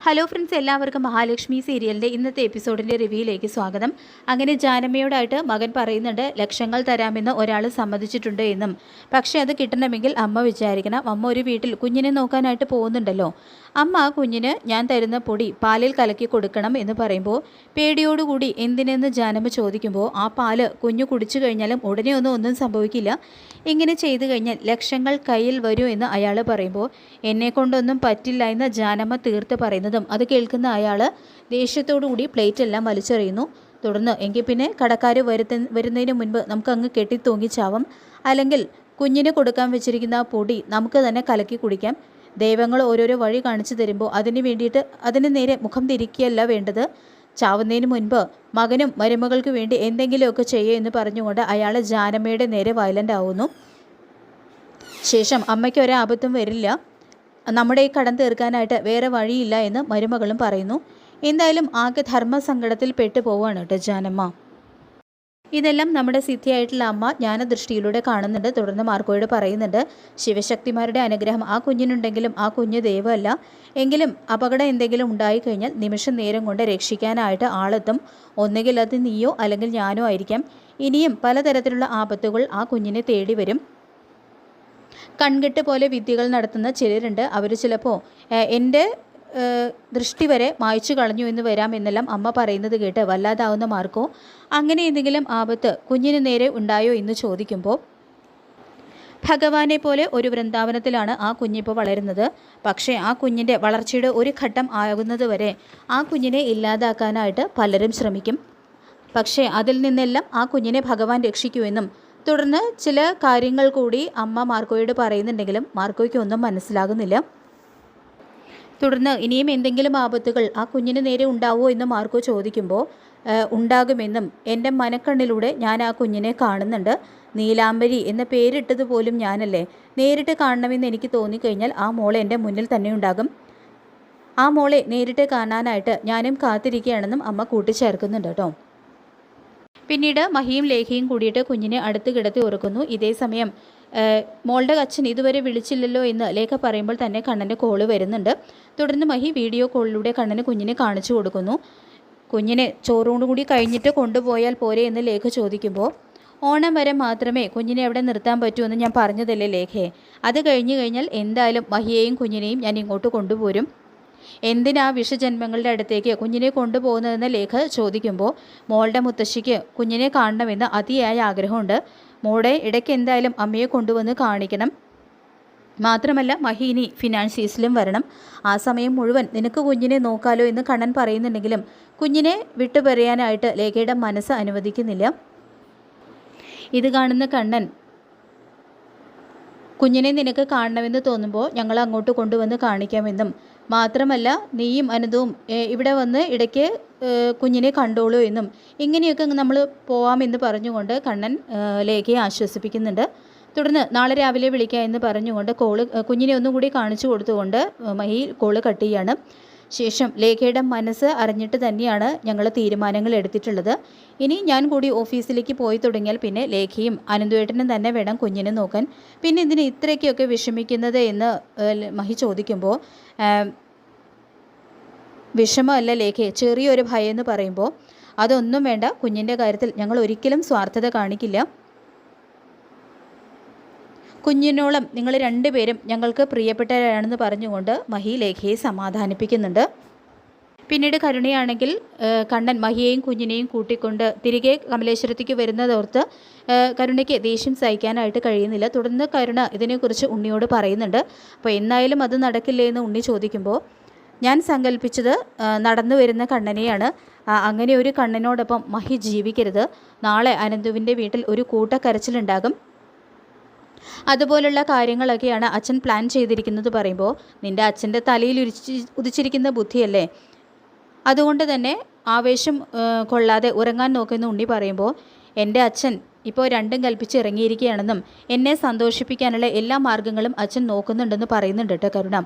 Hello friends, എല്ലാവർക്കും മഹാലക്ഷ്മി സീരിയലിൻ്റെ ഇന്നത്തെ എപ്പിസോഡിൻ്റെ റിവ്യൂയിലേക്ക് സ്വാഗതം. അങ്ങനെ ജാനമ്മയോടായിട്ട് മകൻ പറയുന്നുണ്ട്, ലക്ഷങ്ങൾ തരാമെന്ന് ഒരാൾ സമ്മതിച്ചിട്ടുണ്ട് എന്നും. പക്ഷേ അത് കിട്ടണമെങ്കിൽ അമ്മ വിചാരിക്കണം, അമ്മ ഒരു വീട്ടിൽ കുഞ്ഞിനെ നോക്കാനായിട്ട് പോകുന്നുണ്ടല്ലോ, അമ്മ ആ കുഞ്ഞിന് ഞാൻ തരുന്ന പൊടി പാലിൽ കലക്കി കൊടുക്കണം എന്ന് പറയുമ്പോൾ പേടിയോടുകൂടി എന്തിനെന്ന് ജാനമ്മ ചോദിക്കുമ്പോൾ ആ പാല് കുഞ്ഞു കുടിച്ചു കഴിഞ്ഞാലും ഉടനെ ഒന്നും സംഭവിക്കില്ല, ഇങ്ങനെ ചെയ്തു കഴിഞ്ഞാൽ ലക്ഷങ്ങൾ കയ്യിൽ വരൂ എന്ന് അയാൾ പറയുമ്പോൾ എന്നെക്കൊണ്ടൊന്നും പറ്റില്ല എന്ന് ജാനമ്മ തീർത്ത് പറയുന്നതും അത് കേൾക്കുന്ന അയാൾ ദേഷ്യത്തോടുകൂടി പ്ലേറ്റ് എല്ലാം വലിച്ചെറിയുന്നു. തുടർന്ന് എങ്കിൽ പിന്നെ കടക്കാർ വരുന്നതിന് മുൻപ് നമുക്ക് അങ്ങ് കെട്ടിത്തൂങ്ങിച്ചാവും, അല്ലെങ്കിൽ കുഞ്ഞിന് കൊടുക്കാൻ വെച്ചിരിക്കുന്ന ആ പൊടി നമുക്ക് തന്നെ കലക്കി കുടിക്കാം. ദൈവങ്ങൾ ഓരോരോ വഴി കാണിച്ചു തരുമ്പോൾ അതിന് വേണ്ടിയിട്ട് അതിന് നേരെ മുഖം തിരിക്കുകയല്ല വേണ്ടത്, ചാവുന്നതിന് മുൻപ് മകനും മരുമകൾക്ക് വേണ്ടി എന്തെങ്കിലുമൊക്കെ ചെയ്യുക എന്ന് പറഞ്ഞുകൊണ്ട് അയാൾ ജാനമ്മയുടെ നേരെ വയലൻ്റ് ആവുന്നു. ശേഷം അമ്മയ്ക്ക് ഒരാപത്തും വരില്ല, നമ്മുടെ ഈ കടം തീർക്കാനായിട്ട് വേറെ വഴിയില്ല എന്ന് മരുമകളും പറയുന്നു. എന്തായാലും ആകെ ധർമ്മസങ്കടത്തിൽ പെട്ടു പോവുകയാണ് കേട്ടോ ജാനമ്മ. ഇതെല്ലാം നമ്മുടെ സിദ്ധിയായിട്ടുള്ള അമ്മ ജ്ഞാനദൃഷ്ടിയിലൂടെ കാണുന്നുണ്ട്. തുടർന്ന് മാർക്കോയോട് പറയുന്നുണ്ട്, ശിവശക്തിമാരുടെ അനുഗ്രഹം ആ കുഞ്ഞിനുണ്ടെങ്കിലും ആ കുഞ്ഞ് ദൈവമല്ല, എങ്കിലും അപകടം എന്തെങ്കിലും ഉണ്ടായിക്കഴിഞ്ഞാൽ നിമിഷ നേരം കൊണ്ട് രക്ഷിക്കാനായിട്ട് ആളെത്തും, ഒന്നുകിൽ അത് നീയോ അല്ലെങ്കിൽ ഞാനോ ആയിരിക്കാം. ഇനിയും പലതരത്തിലുള്ള ആപത്തുകൾ ആ കുഞ്ഞിനെ തേടി വരും. കൺകെട്ട് പോലെ വിദ്യകൾ നടത്തുന്ന ചിലരുണ്ട്, അവർ ചിലപ്പോൾ എൻ്റെ ദൃഷ്ടി വരെ മായ്ച്ചു കളഞ്ഞു എന്ന് വരാം എന്നെല്ലാം അമ്മ പറയുന്നത് കേട്ട് വല്ലാതാവുന്ന മാർക്കോ അങ്ങനെ എന്തെങ്കിലും ആപത്ത് കുഞ്ഞിന് നേരെ ഉണ്ടായോ എന്ന് ചോദിക്കുമ്പോൾ ഭഗവാനെ പോലെ ഒരു വൃന്ദാവനത്തിലാണ് ആ കുഞ്ഞിപ്പോൾ വളരുന്നത്. പക്ഷേ ആ കുഞ്ഞിൻ്റെ വളർച്ചയുടെ ഒരു ഘട്ടം ആകുന്നത് വരെ ആ കുഞ്ഞിനെ ഇല്ലാതാക്കാനായിട്ട് പലരും ശ്രമിക്കും. പക്ഷേ അതിൽ നിന്നെല്ലാം ആ കുഞ്ഞിനെ ഭഗവാൻ രക്ഷിക്കുമെന്നും തുടർന്ന് ചില കാര്യങ്ങൾ കൂടി അമ്മ മാർക്കോയോട് പറയുന്നുണ്ടെങ്കിലും മാർക്കോയ്ക്ക് ഒന്നും മനസ്സിലാകുന്നില്ല. തുടർന്ന് ഇനിയും എന്തെങ്കിലും ആപത്തുകൾ ആ കുഞ്ഞിന് നേരെ ഉണ്ടാവുമോ എന്ന് മാർക്കോ ചോദിക്കുമ്പോൾ ഉണ്ടാകുമെന്നും എൻ്റെ മനക്കണ്ണിലൂടെ ഞാൻ ആ കുഞ്ഞിനെ കാണുന്നുണ്ട്, നീലാംബരി എന്ന പേരിട്ടത് പോലും ഞാനല്ലേ, നേരിട്ട് കാണണമെന്ന് എനിക്ക് തോന്നിക്കഴിഞ്ഞാൽ ആ മോളെ എൻ്റെ മുന്നിൽ തന്നെ ഉണ്ടാകും, ആ മോളെ നേരിട്ട് കാണാനായിട്ട് ഞാനും കാത്തിരിക്കുകയാണെന്നും അമ്മ കൂട്ടിച്ചേർക്കുന്നുണ്ട് കേട്ടോ. പിന്നീട് മഹിയും ലേഖയും കൂടിയിട്ട് കുഞ്ഞിനെ അടുത്ത് കിടത്തി ഉറക്കുന്നു. ഇതേ സമയം മോളുടെ അച്ഛൻ ഇതുവരെ വിളിച്ചില്ലല്ലോ എന്ന് ലേഖ പറയുമ്പോൾ തന്നെ കണ്ണൻ്റെ കോള് വരുന്നുണ്ട്. തുടർന്ന് മഹി വീഡിയോ കോളിലൂടെ കണ്ണന് കുഞ്ഞിനെ കാണിച്ചു കൊടുക്കുന്നു. കുഞ്ഞിനെ ചോറോടുകൂടി കഴിഞ്ഞിട്ട് കൊണ്ടുപോയാൽ പോരെ എന്ന് ലേഖ ചോദിക്കുമ്പോൾ ഓണം വരെ മാത്രമേ കുഞ്ഞിനെ എവിടെ നിർത്താൻ പറ്റൂ എന്ന് ഞാൻ പറഞ്ഞതല്ലേ ലേഖയെ, അത് കഴിഞ്ഞു കഴിഞ്ഞാൽ എന്തായാലും മഹിയെയും കുഞ്ഞിനെയും ഞാൻ ഇങ്ങോട്ട് കൊണ്ടുപോരും, എന്തിനാ വിഷജന്മങ്ങളുടെ അടുത്തേക്ക് കുഞ്ഞിനെ കൊണ്ടുപോകുന്നതെന്ന് ലേഖ ചോദിക്കുമ്പോൾ മോളുടെ മുത്തശ്ശിക്ക് കുഞ്ഞിനെ കാണണമെന്ന് അതിയായ ആഗ്രഹമുണ്ട്, മോളുടെ ഇടയ്ക്ക് എന്തായാലും അമ്മയെ കൊണ്ടുവന്ന് കാണിക്കണം, മാത്രമല്ല മഹി ഇനി ഫിനാൻഷ്യസിലും വരണം, ആ സമയം മുഴുവൻ നിനക്ക് കുഞ്ഞിനെ നോക്കാലോ എന്ന് കണ്ണൻ പറയുന്നുണ്ടെങ്കിലും കുഞ്ഞിനെ വിട്ടുപറയാനായിട്ട് ലേഖയുടെ മനസ്സ് അനുവദിക്കുന്നില്ല. ഇത് കാണുന്ന കണ്ണൻ, കുഞ്ഞിനെ നിനക്ക് കാണണമെന്ന് തോന്നുമ്പോൾ ഞങ്ങൾ അങ്ങോട്ട് കൊണ്ടുവന്ന് കാണിക്കാമെന്നും മാത്രമല്ല നീയും അനന്തവും ഇവിടെ വന്ന് ഇടയ്ക്ക് കുഞ്ഞിനെ കണ്ടോളൂ എന്നും ഇങ്ങനെയൊക്കെ നമ്മൾ പോവാമെന്ന് പറഞ്ഞുകൊണ്ട് കണ്ണൻ ലേഖയെ ആശ്വസിപ്പിക്കുന്നുണ്ട്. തുടർന്ന് നാളെ രാവിലെ വിളിക്കാം എന്ന് പറഞ്ഞുകൊണ്ട് കുഞ്ഞിനെ ഒന്നും കൂടി കാണിച്ചു കൊടുത്തുകൊണ്ട് മഹി കോള് കട്ട് ചെയ്യാണ്. ശേഷം ലേഖയുടെ മനസ്സ് അറിഞ്ഞിട്ട് തന്നെയാണ് ഞങ്ങൾ തീരുമാനങ്ങൾ എടുത്തിട്ടുള്ളത്, ഇനി ഞാൻ കൂടി ഓഫീസിലേക്ക് പോയി തുടങ്ങിയാൽ പിന്നെ ലേഖയും അനന്തുവേട്ടനും തന്നെ വേണം കുഞ്ഞിനെ നോക്കാൻ, പിന്നെ ഇതിന് ഇത്രയ്ക്കൊക്കെ വിഷമിക്കുന്നത് എന്ന് മഹി ചോദിക്കുമ്പോൾ വിഷമമല്ല ലേഖയെ, ചെറിയൊരു ഭയം എന്ന് പറയുമ്പോൾ അതൊന്നും വേണ്ട, കുഞ്ഞിൻ്റെ കാര്യത്തിൽ ഞങ്ങൾ ഒരിക്കലും സ്വാർത്ഥത കാണിക്കില്ല, കുഞ്ഞിനോളം നിങ്ങൾ രണ്ടുപേരും ഞങ്ങൾക്ക് പ്രിയപ്പെട്ടവരാണെന്ന് പറഞ്ഞുകൊണ്ട് മഹി ലേഖയെ സമാധാനിപ്പിക്കുന്നുണ്ട്. പിന്നീട് കരുണയാണെങ്കിൽ കണ്ണൻ മഹിയെയും കുഞ്ഞിനെയും കൂട്ടിക്കൊണ്ട് തിരികെ കമലേശ്വരത്തേക്ക് വരുന്നതോർത്ത് കരുണയ്ക്ക് ദേഷ്യം സഹിക്കാനായിട്ട് കഴിയുന്നില്ല. തുടർന്ന് കരുണ ഇതിനെക്കുറിച്ച് ഉണ്ണിയോട് പറയുന്നുണ്ട്. അപ്പോൾ എന്നായാലും അത് നടക്കില്ലേ എന്ന് ഉണ്ണി ചോദിക്കുമ്പോൾ ഞാൻ സങ്കല്പിച്ചത് നടന്നു വരുന്ന കണ്ണനെയാണ്, അങ്ങനെ ഒരു കണ്ണനോടൊപ്പം മഹി ജീവിക്കരുത്, നാളെ അനന്തുവിൻ്റെ വീട്ടിൽ ഒരു കൂട്ടക്കരച്ചിലുണ്ടാകും, അതുപോലുള്ള കാര്യങ്ങളൊക്കെയാണ് അച്ഛൻ പ്ലാൻ ചെയ്തിരിക്കുന്നത് പറയുമ്പോൾ നിൻ്റെ അച്ഛൻ്റെ തലയിൽ ഉദിച്ചിരിക്കുന്ന ബുദ്ധിയല്ലേ, അതുകൊണ്ട് തന്നെ ആവേശം കൊള്ളാതെ ഉറങ്ങാൻ നോക്കുന്ന ഉണ്ണി പറയുമ്പോൾ എൻ്റെ അച്ഛൻ ഇപ്പോൾ രണ്ടും കൽപ്പിച്ച് ഇറങ്ങിയിരിക്കുകയാണെന്നും എന്നെ സന്തോഷിപ്പിക്കാനുള്ള എല്ലാ മാർഗങ്ങളും അച്ഛൻ നോക്കുന്നുണ്ടെന്ന് പറയുന്നുണ്ട് കേട്ടോ കരുണ.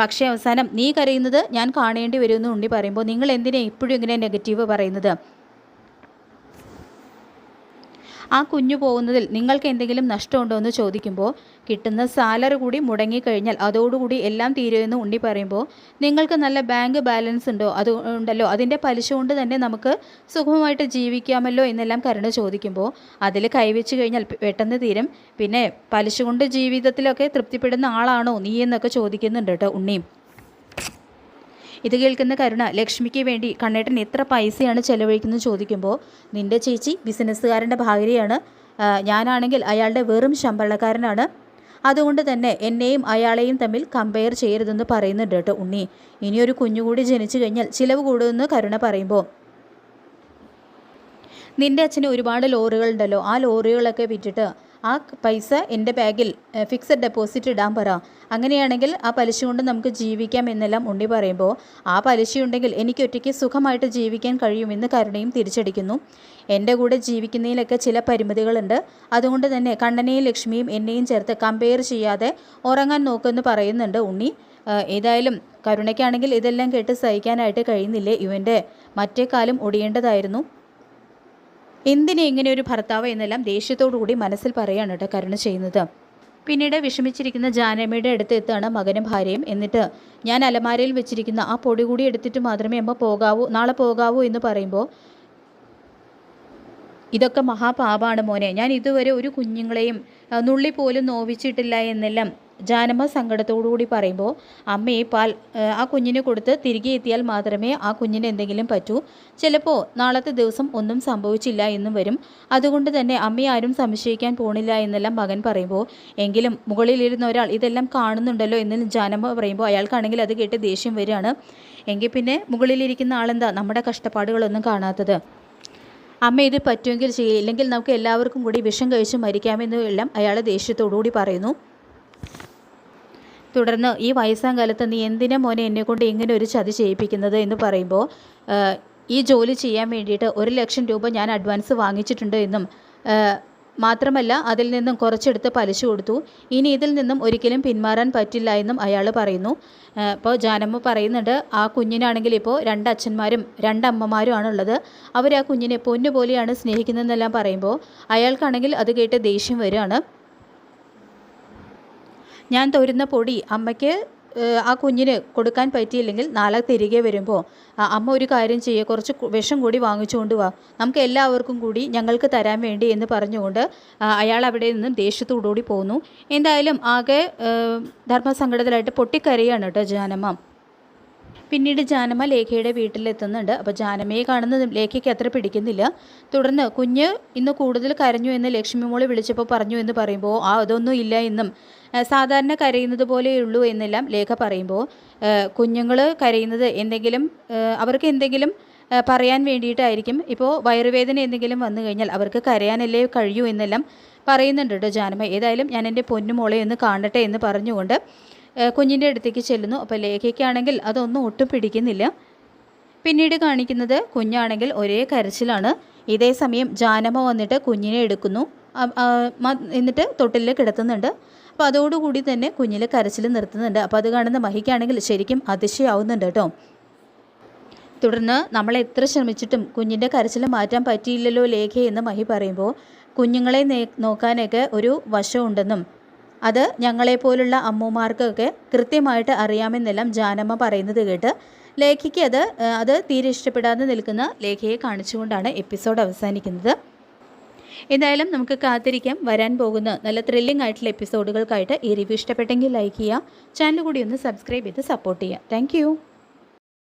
പക്ഷേ അവസാനം നീ കരയുന്നത് ഞാൻ കാണേണ്ടി വരുമെന്ന് ഉണ്ണി പറയുമ്പോൾ നിങ്ങൾ എന്തിനാ ഇപ്പോഴും ഇങ്ങനെ നെഗറ്റീവ് പറയുന്നത്, ആ കുഞ്ഞു പോകുന്നതിൽ നിങ്ങൾക്ക് എന്തെങ്കിലും നഷ്ടമുണ്ടോ എന്ന് ചോദിക്കുമ്പോൾ കിട്ടുന്ന സാലറി കൂടി മുടങ്ങിക്കഴിഞ്ഞാൽ അതോടുകൂടി എല്ലാം തീരുമെന്ന് ഉണ്ണി പറയുമ്പോൾ നിങ്ങൾക്ക് നല്ല ബാങ്ക് ബാലൻസ് ഉണ്ടോ അത് ഉണ്ടല്ലോ അതിൻ്റെ പലിശ കൊണ്ട് തന്നെ നമുക്ക് സുഖമായിട്ട് ജീവിക്കാമല്ലോ എന്നെല്ലാം കരുണ ചോദിക്കുമ്പോൾ അതിൽ കൈവച്ച് കഴിഞ്ഞാൽ പെട്ടെന്ന് തീരും. പിന്നെ പലിശ കൊണ്ട് ജീവിതത്തിലൊക്കെ തൃപ്തിപ്പെടുന്ന ആളാണോ നീ എന്നൊക്കെ ചോദിക്കുന്നുണ്ട് കേട്ടോ ഉണ്ണിയും. ഇത് കേൾക്കുന്ന കരുണ ലക്ഷ്മിക്ക് വേണ്ടി കണ്ണേട്ടൻ എത്ര പൈസയാണ് ചെലവഴിക്കുന്നത് ചോദിക്കുമ്പോൾ നിൻ്റെ ചേച്ചി ബിസിനസ്സുകാരൻ്റെ ഭാര്യയാണ്, ഞാനാണെങ്കിൽ അയാളുടെ വെറും ശമ്പളക്കാരനാണ്, അതുകൊണ്ട് തന്നെ എന്നെയും അയാളെയും തമ്മിൽ കമ്പയർ ചെയ്യരുതെന്ന് പറയുന്നുണ്ട് കേട്ടോ ഉണ്ണി. ഇനിയൊരു കുഞ്ഞുകൂടി ജനിച്ചു കഴിഞ്ഞാൽ ചിലവ് കൂടുമെന്ന് കരുണ പറയുമ്പോൾ നിൻ്റെ അച്ഛന് ഒരുപാട് ലോറികളുണ്ടല്ലോ, ആ ലോറികളൊക്കെ വിറ്റിട്ട് ആ പൈസ എൻ്റെ ബാഗിൽ ഫിക്സഡ് ഡെപ്പോസിറ്റ് ഇടാൻ പറ, അങ്ങനെയാണെങ്കിൽ ആ പലിശ കൊണ്ട് നമുക്ക് ജീവിക്കാം എന്നെല്ലാം ഉണ്ണി പറയുമ്പോൾ ആ പലിശയുണ്ടെങ്കിൽ എനിക്ക് ഒറ്റയ്ക്ക് സുഖമായിട്ട് ജീവിക്കാൻ കഴിയുമെന്ന് കരുണയും തിരിച്ചടിക്കുന്നു. എൻ്റെ കൂടെ ജീവിക്കുന്നതിലൊക്കെ ചില പരിമിതികളുണ്ട്, അതുകൊണ്ട് തന്നെ കണ്ണനെയും ലക്ഷ്മിയും എന്നെയും ചേർത്ത് കമ്പയർ ചെയ്യാതെ ഉറങ്ങാൻ നോക്കുമെന്ന് പറയുന്നുണ്ട് ഉണ്ണി. ഏതായാലും കരുണയ്ക്കാണെങ്കിൽ ഇതെല്ലാം കേട്ട് സഹിക്കാനായിട്ട് കഴിയുന്നില്ലേ, ഇവൻ്റെ മറ്റേ കാലം ഒടിയേണ്ടതായിരുന്നു. എന്തിനെ ഇങ്ങനെ ഒരു ഭർത്താവ് എന്നെല്ലാം ദേഷ്യത്തോടുകൂടി മനസ്സിൽ പറയുകയാണ് കേട്ടോ കരുണ ചെയ്യുന്നത്. പിന്നീട് വിഷമിച്ചിരിക്കുന്ന ജാനമ്മയുടെ അടുത്ത് എത്താണ് മകനും ഭാര്യയും. എന്നിട്ട് ഞാൻ അലമാരയിൽ വെച്ചിരിക്കുന്ന ആ പൊടി കൂടി എടുത്തിട്ട് മാത്രമേ അമ്മ പോകാവൂ, നാളെ പോകാവൂ എന്ന് പറയുമ്പോൾ ഇതൊക്കെ മഹാപാപാണ് മോനെ, ഞാൻ ഇതുവരെ ഒരു കുഞ്ഞുങ്ങളെയും നുള്ളി പോലും നോവിച്ചിട്ടില്ല എന്നെല്ലാം ജാനമ്മ സങ്കടത്തോടുകൂടി പറയുമ്പോൾ അമ്മയെ പാൽ ആ കുഞ്ഞിന് കൊടുത്ത് തിരികെ എത്തിയാൽ മാത്രമേ ആ കുഞ്ഞിന് എന്തെങ്കിലും പറ്റൂ, ചിലപ്പോൾ നാളത്തെ ദിവസം ഒന്നും സംഭവിച്ചില്ല എന്നും വരും, അതുകൊണ്ട് തന്നെ അമ്മയെ ആരും സംശയിക്കാൻ പോണില്ല എന്നെല്ലാം മകൻ പറയുമ്പോൾ എങ്കിലും മുകളിലിരുന്ന ഒരാൾ ഇതെല്ലാം കാണുന്നുണ്ടല്ലോ എന്ന് ജാനമ്മ പറയുമ്പോൾ അയാൾക്കാണെങ്കിൽ അത് കേട്ട് ദേഷ്യം വരികയാണ്. എങ്കിൽ പിന്നെ മുകളിലിരിക്കുന്ന ആളെന്താ നമ്മുടെ കഷ്ടപ്പാടുകളൊന്നും കാണാത്തത്, അമ്മ ഇത് പറ്റുമെങ്കിൽ ചെയ്യുക, ഇല്ലെങ്കിൽ നമുക്ക് എല്ലാവർക്കും കൂടി വിഷം കഴിച്ച് മരിക്കാമെന്നും എല്ലാം അയാൾ ദേഷ്യത്തോടുകൂടി പറയുന്നു. തുടർന്ന് ഈ വയസ്സാം കാലത്ത് നീ എന്തിനാ മോനെ എന്നെക്കൊണ്ട് ഇങ്ങനെ ഒരു ചതി ചെയ്യിപ്പിക്കുന്നത് എന്ന് പറയുമ്പോൾ ഈ ജോലി ചെയ്യാൻ വേണ്ടിയിട്ട് 1,00,000 രൂപ ഞാൻ അഡ്വാൻസ് വാങ്ങിച്ചിട്ടുണ്ട് എന്നും മാത്രമല്ല അതിൽ നിന്നും കുറച്ചെടുത്ത് പലിശ കൊടുത്തു, ഇനി ഇതിൽ നിന്നും ഒരിക്കലും പിന്മാറാൻ പറ്റില്ല എന്നും അയാൾ പറയുന്നു. അപ്പോൾ ജാനമ്മ പറയുന്നുണ്ട് ആ കുഞ്ഞിനാണെങ്കിൽ ഇപ്പോൾ 2 അച്ഛന്മാരും 2 അമ്മമാരും ആണുള്ളത്, അവർ ആ കുഞ്ഞിനെ പൊന്നുപോലെയാണ് സ്നേഹിക്കുന്നതെന്നെല്ലാം പറയുമ്പോൾ അയാൾക്കാണെങ്കിൽ അത് കേട്ട് ദേഷ്യം വരികയാണ്. ഞാൻ തൊരുന്ന പൊടി അമ്മയ്ക്ക് ആ കുഞ്ഞിന് കൊടുക്കാൻ പറ്റിയില്ലെങ്കിൽ നാളെ തിരികെ വരുമ്പോൾ അമ്മ ഒരു കാര്യം ചെയ്യുക, കുറച്ച് വിഷം കൂടി വാങ്ങിച്ചുകൊണ്ട് വാ, നമുക്ക് എല്ലാവർക്കും കൂടി ഞങ്ങൾക്ക് തരാൻ വേണ്ടി എന്ന് പറഞ്ഞുകൊണ്ട് അയാൾ അവിടെ നിന്നും ദേഷ്യത്തോടുകൂടി പോകുന്നു. എന്തായാലും ആകെ ധർമ്മസങ്കടത്തിലായിട്ട് പൊട്ടിക്കരയാണ് കേട്ടോ ജാനമ്മ. പിന്നീട് ജാനമ്മ ലേഖയുടെ വീട്ടിലെത്തുന്നുണ്ട്. അപ്പോൾ ജാനമ്മയെ കാണുന്നതും ലേഖയ്ക്ക് അത്ര പിടിക്കുന്നില്ല. തുടർന്ന് കുഞ്ഞ് ഇന്ന് കൂടുതൽ കരഞ്ഞു എന്ന് ലക്ഷ്മി മോളെ വിളിച്ചപ്പോൾ പറഞ്ഞു എന്ന് പറയുമ്പോൾ അതൊന്നും ഇല്ല എന്നും സാധാരണ കരയുന്നത് പോലെയുള്ളൂ എന്നെല്ലാം ലേഖ പറയുമ്പോൾ കുഞ്ഞുങ്ങൾ കരയുന്നത് എന്തെങ്കിലും അവർക്ക് എന്തെങ്കിലും പറയാൻ വേണ്ടിയിട്ടായിരിക്കും, ഇപ്പോൾ വയറുവേദന എന്തെങ്കിലും വന്നു കഴിഞ്ഞാൽ അവർക്ക് കരയാനല്ലേ കഴിയൂ എന്നെല്ലാം പറയുന്നുണ്ട് കേട്ടോ ജാനമ്മ. ഏതായാലും ഞാൻ എൻ്റെ പൊന്നുമോളെ ഒന്ന് കാണട്ടെ എന്ന് പറഞ്ഞുകൊണ്ട് കുഞ്ഞിൻ്റെ അടുത്തേക്ക് ചെല്ലുന്നു. അപ്പോൾ ലേഖയ്ക്കാണെങ്കിൽ അതൊന്നും ഒട്ടും പിടിക്കുന്നില്ല. പിന്നീട് കാണിക്കുന്നത് കുഞ്ഞാണെങ്കിൽ ഒരേ കരച്ചിലാണ്. ഇതേ സമയം ജാനമ്മ വന്നിട്ട് കുഞ്ഞിനെ എടുക്കുന്നു, എന്നിട്ട് തൊട്ടിലിൽ കിടത്തുന്നുണ്ട്. അപ്പോൾ അതോടുകൂടി തന്നെ കുഞ്ഞിലെ കരച്ചിൽ നിർത്തുന്നുണ്ട്. അപ്പോൾ അത് കാണുന്ന മഹിക്കാണെങ്കിൽ ശരിക്കും അതിശയാവുന്നുണ്ട് കേട്ടോ. തുടർന്ന് നമ്മൾ എത്ര ശ്രമിച്ചിട്ടും കുഞ്ഞിൻ്റെ കരച്ചിൽ മാറ്റാൻ പറ്റിയില്ലല്ലോ ലേഖ എന്ന് മഹി പറയുമ്പോൾ കുഞ്ഞുങ്ങളെ നോക്കാനൊക്കെ ഒരു വശമുണ്ടെന്നും അത് ഞങ്ങളെപ്പോലുള്ള അമ്മൂമാർക്കൊക്കെ കൃത്യമായിട്ട് അറിയാമെന്നെല്ലാം ജാനമ്മ പറയുന്നത് കേട്ട് ലേഖയ്ക്ക് അത് തീരെ ഇഷ്ടപ്പെടാതെ നിൽക്കുന്ന ലേഖയെ കാണിച്ചുകൊണ്ടാണ് എപ്പിസോഡ് അവസാനിക്കുന്നത്. എന്തായാലും നമുക്ക് കാത്തിരിക്കാം വരാൻ പോകുന്ന നല്ല ത്രില്ലിംഗ് ആയിട്ടുള്ള എപ്പിസോഡുകൾക്കായിട്ട്. ഈ റിവ്യൂ ഇഷ്ടപ്പെട്ടെങ്കിൽ ലൈക്ക് ചെയ്യുക, ചാനൽ കൂടി ഒന്ന് സബ്സ്ക്രൈബ് ചെയ്ത് സപ്പോർട്ട് ചെയ്യുക. താങ്ക്